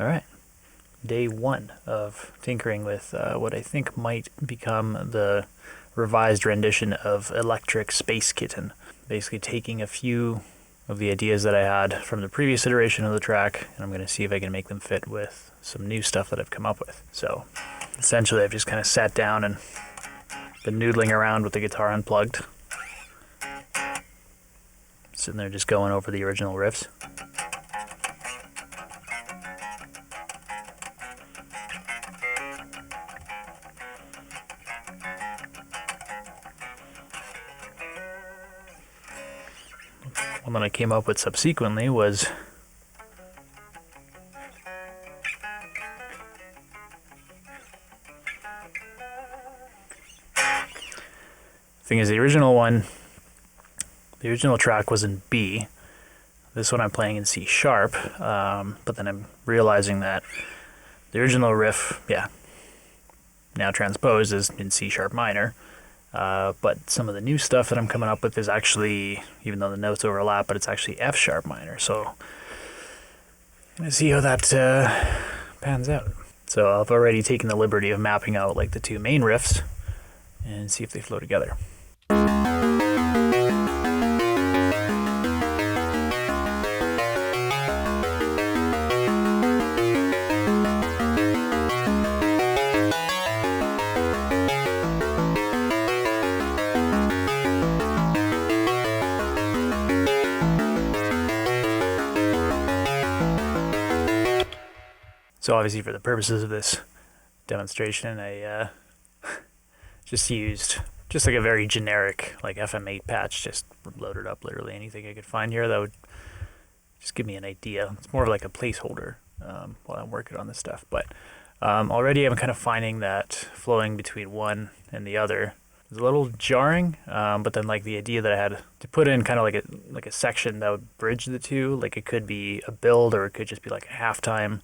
Alright, day 1 of tinkering with what I think might become the revised rendition of Electric Space Kitten. Basically taking a few of the ideas that I had from the previous iteration of the track, and I'm going to see if I can make them fit with some new stuff that I've come up with. So, essentially I've just kind of sat down and been noodling around with the guitar unplugged. Sitting there just going over the original riffs. One that I came up with subsequently was thing is, the original track was in B. This one I'm playing in C sharp, but then I'm realizing that the original riff, now transposed, is in C sharp minor. But some of the new stuff that I'm coming up with is actually, even though the notes overlap, but it's actually F sharp minor. So I'm gonna see how that pans out. So I've already taken the liberty of mapping out like the two main riffs and see if they flow together. So obviously for the purposes of this demonstration, I just used just like a very generic like FM8 patch, just loaded up literally anything I could find here that would just give me an idea. It's more of like a placeholder while I'm working on this stuff. But already I'm kind of finding that flowing between one and the other is a little jarring, but then like the idea that I had to put in kind of like a section that would bridge the two, like it could be a build or it could just be like a halftime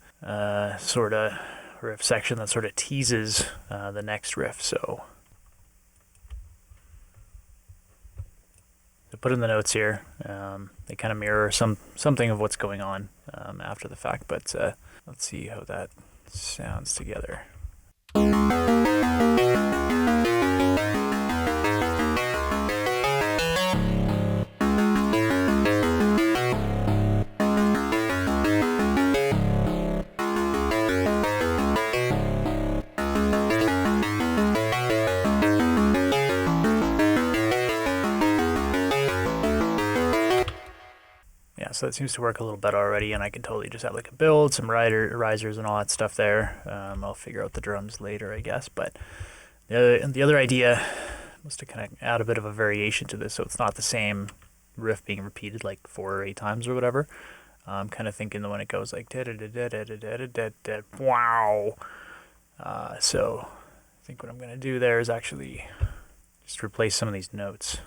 sort of riff section that sort of teases the next riff. So to put in the notes here, they kind of mirror something of what's going on after the fact, but let's see how that sounds together. So that seems to work a little better already, and I can totally just have like a build, some risers and all that stuff there. I'll figure out the drums later, I guess, but the other idea was to kind of add a bit of a variation to this, so it's not the same riff being repeated like 4 or 8 times or whatever. I'm kind of thinking that when it goes like wow. So I think what I'm going to do there is actually just replace some of these notes.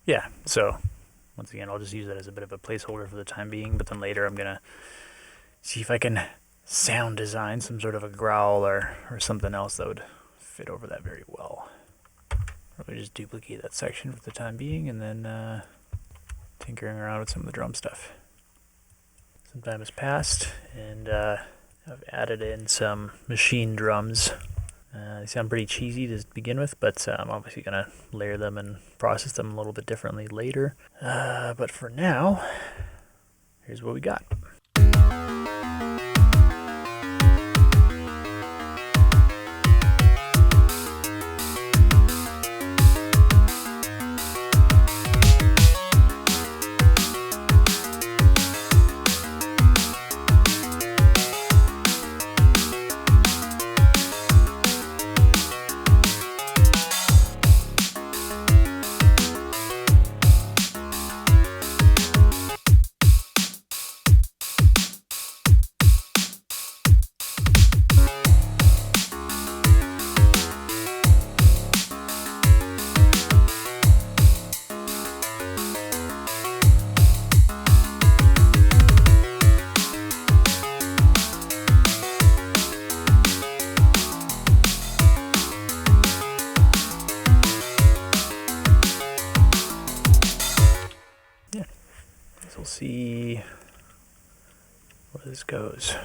Yeah, so once again, I'll just use that as a bit of a placeholder for the time being, but then later I'm going to see if I can sound design some sort of a growl or something else that would fit over that very well. Probably just duplicate that section for the time being and then tinkering around with some of the drum stuff. Some time has passed and I've added in some machine drums. They sound pretty cheesy to begin with, but I'm obviously going to layer them and process them a little bit differently later. But for now, here's what we got. see where this goes.